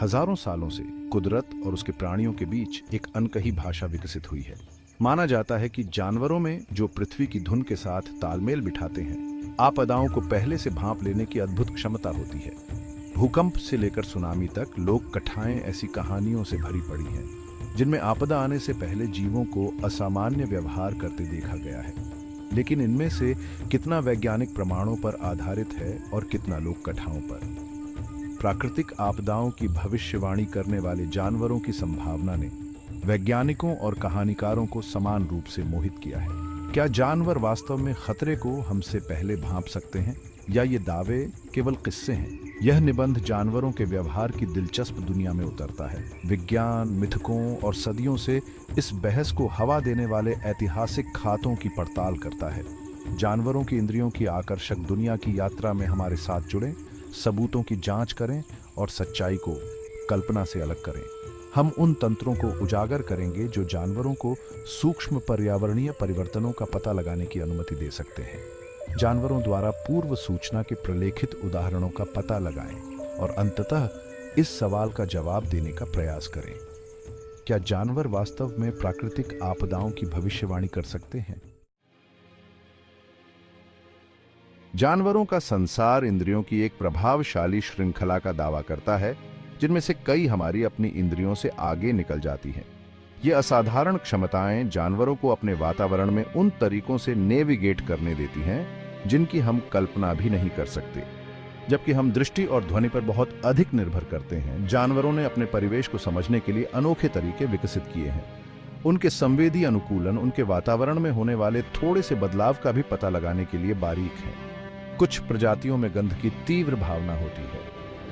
हजारों सालों से कुदरत और उसके प्राणियों के बीच एक अनकही भाषा विकसित हुई है। माना जाता है कि जानवरों में जो पृथ्वी की धुन के साथ तालमेल बिठाते हैं, आपदाओं को पहले से भांप लेने की अद्भुत क्षमता होती है। भूकंप से लेकर सुनामी तक लोक कथाएं ऐसी कहानियों से भरी पड़ी हैं, जिनमें आपदा आने से पहले जीवों को असामान्य व्यवहार करते देखा गया है। लेकिन इनमें से कितना वैज्ञानिक प्रमाणों पर आधारित है और कितना लोक कथाओं पर। प्राकृतिक आपदाओं की भविष्यवाणी करने वाले जानवरों की संभावना ने वैज्ञानिकों और कहानीकारों को समान रूप से मोहित किया है। क्या जानवर वास्तव में खतरे को हमसे पहले भांप सकते हैं, या ये दावे केवल किस्से हैं? यह निबंध जानवरों के व्यवहार की दिलचस्प दुनिया में उतरता है। विज्ञान, मिथकों और सदियों से इस बहस को हवा देने वाले ऐतिहासिक खातों की पड़ताल करता है। जानवरों की इंद्रियों की आकर्षक दुनिया की यात्रा में हमारे साथ जुड़ें, सबूतों की जांच करें और सच्चाई को कल्पना से अलग करें। हम उन तंत्रों को उजागर करेंगे जो जानवरों को सूक्ष्म पर्यावरणीय परिवर्तनों का पता लगाने की अनुमति दे सकते हैं। जानवरों द्वारा पूर्व सूचना के प्रलेखित उदाहरणों का पता लगाएं और अंततः इस सवाल का जवाब देने का प्रयास करें। क्या जानवर वास्तव में प्राकृतिक आपदाओं की भविष्यवाणी कर सकते हैं? जानवरों का संसार इंद्रियों की एक प्रभावशाली श्रृंखला का दावा करता है, जिनमें से कई हमारी अपनी इंद्रियों से आगे निकल जाती हैं। ये असाधारण क्षमताएं जानवरों को अपने वातावरण में उन तरीकों से नेविगेट करने देती हैं जिनकी हम कल्पना भी नहीं कर सकते। जबकि हम दृष्टि और ध्वनि पर बहुत अधिक निर्भर करते हैं, जानवरों ने अपने परिवेश को समझने के लिए अनोखे तरीके विकसित किए हैं। उनके संवेदी अनुकूलन उनके वातावरण में होने वाले थोड़े से बदलाव का भी पता लगाने के लिए बारीक हैं। कुछ प्रजातियों में गंध की तीव्र भावना होती है,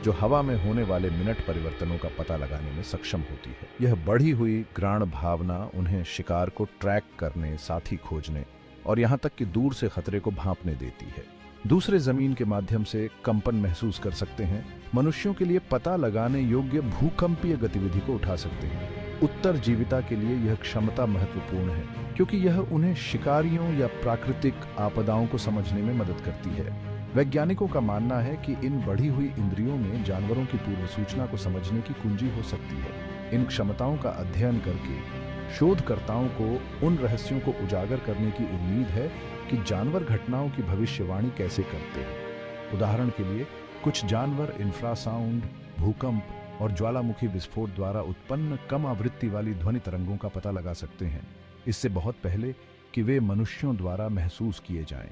जो हवा में होने वाले मिनट परिवर्तनों का पता लगाने में सक्षम होती है। यह बढ़ी हुई घ्राण भावना उन्हें शिकार को ट्रैक करने, साथी खोजने और यहाँ तक कि दूर से खतरे को भांपने देती है। दूसरे जमीन के माध्यम से कंपन महसूस कर सकते हैं। मनुष्यों के लिए पता लगाने योग्य भूकंपीय गतिविधि को उठा सकते हैं। उत्तर जीविता के लिए यह क्षमता महत्वपूर्ण है, क्योंकि यह उन्हें शिकारियों या प्राकृतिक आपदाओं को समझने में मदद करती है। वैज्ञानिकों का मानना है कि इन बढ़ी हुई इंद्रियों में जानवरों की पूर्व सूचना को समझने की कुंजी हो सकती है। इन क्षमताओं का अध्ययन करके शोधकर्ताओं को उन रहस्यों को उजागर करने की उम्मीद है कि जानवर घटनाओं की भविष्यवाणी कैसे करते हैं। उदाहरण के लिए, कुछ जानवर इंफ्रासाउंड, भूकंप और ज्वालामुखी विस्फोट द्वारा उत्पन्न कम आवृत्ति वाली ध्वनि तरंगों का पता लगा सकते हैं, इससे बहुत पहले कि वे मनुष्यों द्वारा महसूस किए जाएं।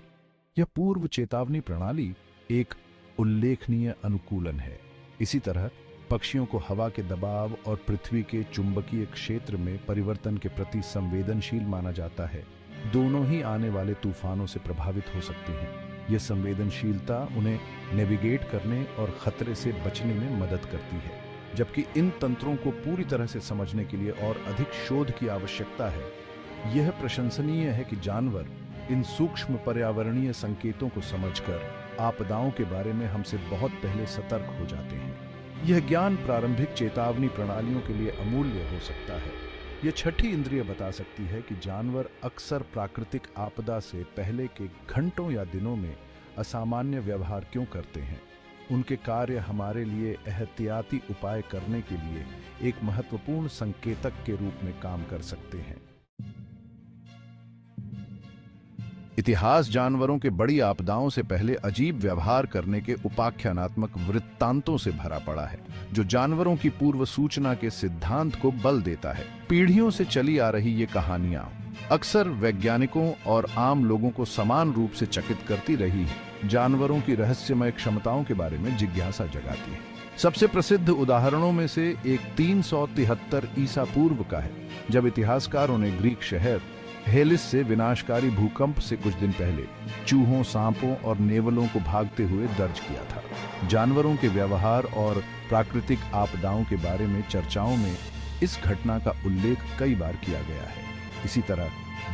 यह पूर्व चेतावनी प्रणाली एक उल्लेखनीय अनुकूलन है। इसी तरह पक्षियों को हवा के दबाव और पृथ्वी के चुंबकीय क्षेत्र में परिवर्तन के प्रति संवेदनशील माना जाता है। दोनों ही आने वाले तूफानों से प्रभावित हो सकती हैं। यह संवेदनशीलता उन्हें नेविगेट करने और खतरे से बचने में मदद करती है। जबकि इन तंत्रों को पूरी तरह से समझने के लिए और अधिक शोध की आवश्यकता है। यह प्रशंसनीय है कि जानवर इन सूक्ष्म पर्यावरणीय संकेतों को समझकर आपदाओं के बारे में हमसे बहुत पहले सतर्क हो जाते हैं। यह ज्ञान प्रारंभिक चेतावनी प्रणालियों के लिए अमूल्य हो सकता है। यह छठी इंद्रिय बता सकती है कि जानवर अक्सर प्राकृतिक आपदा से पहले के घंटों या दिनों में असामान्य व्यवहार क्यों करते हैं। उनके कार्य हमारे लिए एहतियाती उपाय करने के लिए एक महत्वपूर्ण संकेतक के रूप में काम कर सकते हैं। इतिहास जानवरों के बड़ी आपदाओं से पहले अजीब व्यवहार करने के उपाख्यानात्मक वृत्तांतों से भरा पड़ा है, जो जानवरों की पूर्व सूचना के सिद्धांत को बल देता है। पीढ़ियों से चली आ रही ये कहानियां अक्सर वैज्ञानिकों और आम लोगों को समान रूप से चकित करती रही हैं। जानवरों की रहस्यमय क्षमताओं के बारे में जिज्ञासा जगाती है। सबसे प्रसिद्ध उदाहरणों में से एक 373 ईसा पूर्व का है, जब इतिहासकारों ने ग्रीक शहर हेलिस से विनाशकारी भूकंप से कुछ दिन पहले चूहों, सांपों और नेवलों को भागते हुए दर्ज किया था। जानवरों के व्यवहार और प्राकृतिक आपदाओं के बारे में चर्चाओं में इस घटना का उल्लेख कई बार किया गया है। इसी तरह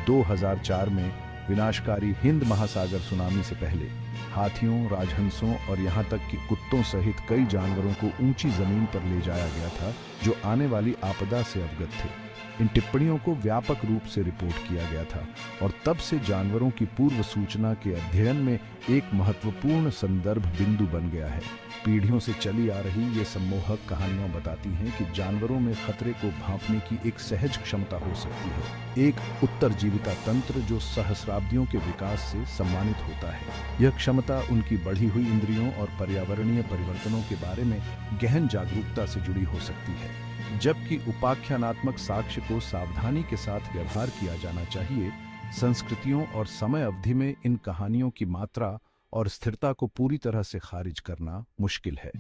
2004 में विनाशकारी हिंद महासागर सुनामी से पहले हाथियों, राजहंसों और यहाँ तक कि कुत्तों सहित कई जानवरों को ऊंची जमीन पर ले जाया गया था, जो आने वाली आपदा से अवगत थे। इन टिप्पणियों को व्यापक रूप से रिपोर्ट किया गया था और तब से जानवरों की पूर्व सूचना के अध्ययन में एक महत्वपूर्ण संदर्भ बिंदु बन गया है। पीढ़ियों से चली आ रही ये सम्मोहक कहानियां बताती हैं कि जानवरों में खतरे को भांपने की एक सहज क्षमता हो सकती है, एक उत्तरजीविता तंत्र जो सहस्राब्दियों के विकास से सम्मानित होता है। यह क्षमता उनकी बढ़ी हुई इंद्रियों और पर्यावरणीय परिवर्तनों के बारे में गहन जागरूकता से जुड़ी हो सकती है। जबकि उपाख्यानात्मक साक्ष्य को सावधानी के साथ व्यवहार किया जाना चाहिए, संस्कृतियों और समय अवधि में इन कहानियों की मात्रा और स्थिरता को पूरी तरह से खारिज करना मुश्किल है।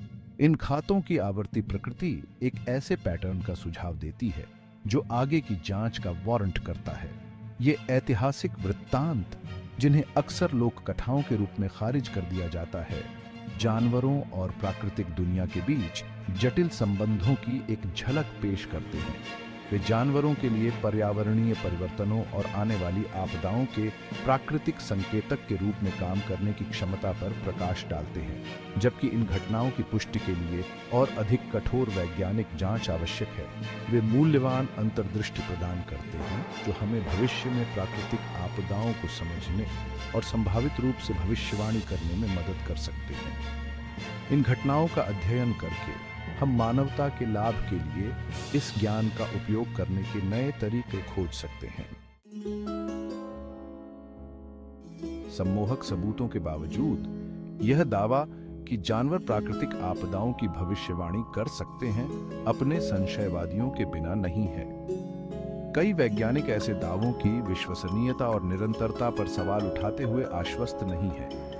इन खातों की आवर्ती प्रकृति एक ऐसे पैटर्न का सुझाव देती है जो आगे की जांच का वारंट करता है। ये ऐतिहासिक वृत्तांत, जिन्हें अक्सर लोक कथाओं के रूप में खारिज कर दिया जाता है, जानवरों और प्राकृतिक दुनिया के बीच जटिल संबंधों की एक झलक पेश करते हैं। वे जानवरों के लिए पर्यावरणीय परिवर्तनों और आने वाली आपदाओं के प्राकृतिक संकेतक के रूप में काम करने की क्षमता पर प्रकाश डालते हैं, जबकि इन घटनाओं की पुष्टि के लिए और अधिक कठोर वैज्ञानिक जांच आवश्यक है। वे मूल्यवान अंतर्दृष्टि प्रदान करते हैं जो हमें भविष्य में प्राकृतिक आपदाओं को समझने और संभावित रूप से भविष्यवाणी करने में मदद कर सकते हैं। इन घटनाओं का अध्ययन करके हम मानवता के लाभ के लिए इस ज्ञान का उपयोग करने के नए तरीके खोज सकते हैं। सम्मोहक सबूतों के बावजूद यह दावा कि जानवर प्राकृतिक आपदाओं की भविष्यवाणी कर सकते हैं अपने संशयवादियों के बिना नहीं है। कई वैज्ञानिक ऐसे दावों की विश्वसनीयता और निरंतरता पर सवाल उठाते हुए आश्वस्त नहीं है।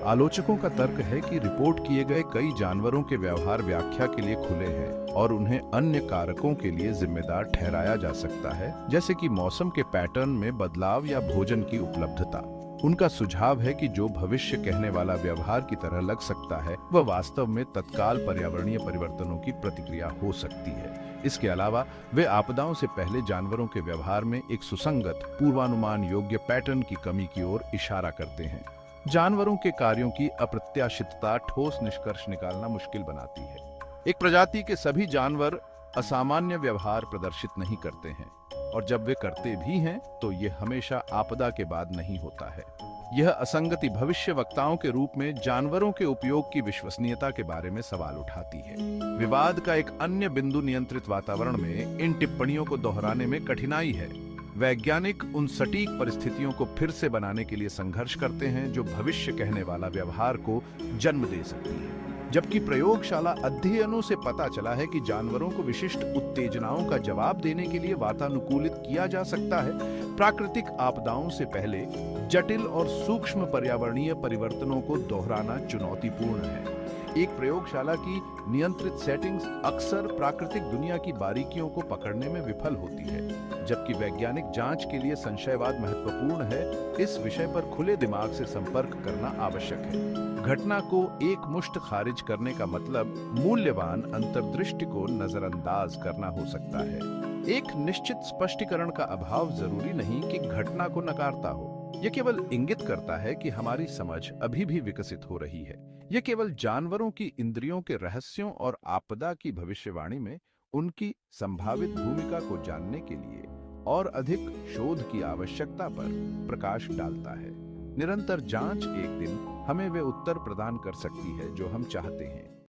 आलोचकों का तर्क है कि रिपोर्ट किए गए कई जानवरों के व्यवहार व्याख्या के लिए खुले हैं और उन्हें अन्य कारकों के लिए जिम्मेदार ठहराया जा सकता है, जैसे कि मौसम के पैटर्न में बदलाव या भोजन की उपलब्धता। उनका सुझाव है कि जो भविष्य कहने वाला व्यवहार की तरह लग सकता है, वह वास्तव में तत्काल पर्यावरणीय परिवर्तनों की प्रतिक्रिया हो सकती है। इसके अलावा वे आपदाओं से पहले जानवरों के व्यवहार में एक सुसंगत, पूर्वानुमान योग्य पैटर्न की कमी की ओर इशारा करते हैं। जानवरों के कार्यों की अप्रत्याशितता ठोस निष्कर्ष निकालना मुश्किल बनाती है। एक प्रजाति के सभी जानवर असामान्य व्यवहार प्रदर्शित नहीं करते हैं, और जब वे करते भी हैं तो ये हमेशा आपदा के बाद नहीं होता है। यह असंगति भविष्यवक्ताओं के रूप में जानवरों के उपयोग की विश्वसनीयता के बारे में सवाल उठाती है। विवाद का एक अन्य बिंदु नियंत्रित वातावरण में इन टिप्पणियों को दोहराने में कठिनाई है। वैज्ञानिक उन सटीक परिस्थितियों को फिर से बनाने के लिए संघर्ष करते हैं जो भविष्य कहने वाला व्यवहार को जन्म दे सकती है। जबकि प्रयोगशाला अध्ययनों से पता चला है कि जानवरों को विशिष्ट उत्तेजनाओं का जवाब देने के लिए वातानुकूलित किया जा सकता है, प्राकृतिक आपदाओं से पहले जटिल और सूक्ष्म पर्यावरणीय परिवर्तनों को दोहराना चुनौतीपूर्ण है। एक प्रयोगशाला की नियंत्रित सेटिंग्स अक्सर प्राकृतिक दुनिया की बारीकियों को पकड़ने में विफल होती है, जबकि वैज्ञानिक जांच के लिए संशयवाद महत्वपूर्ण है। इस विषय पर खुले दिमाग से संपर्क करना आवश्यक है। घटना को एकमुश्त खारिज करने का मतलब मूल्यवान अंतर्दृष्टि को नजरअंदाज करना हो सकता है। एक निश्चित स्पष्टीकरण का अभाव जरूरी नहीं कि घटना को नकारता हो। यह केवल इंगित करता है कि हमारी समझ अभी भी विकसित हो रही है। यह केवल जानवरों की इंद्रियों के रहस्यों और आपदा की भविष्यवाणी में उनकी संभावित भूमिका को जानने के लिए और अधिक शोध की आवश्यकता पर प्रकाश डालता है। निरंतर जांच एक दिन हमें वे उत्तर प्रदान कर सकती है जो हम चाहते हैं।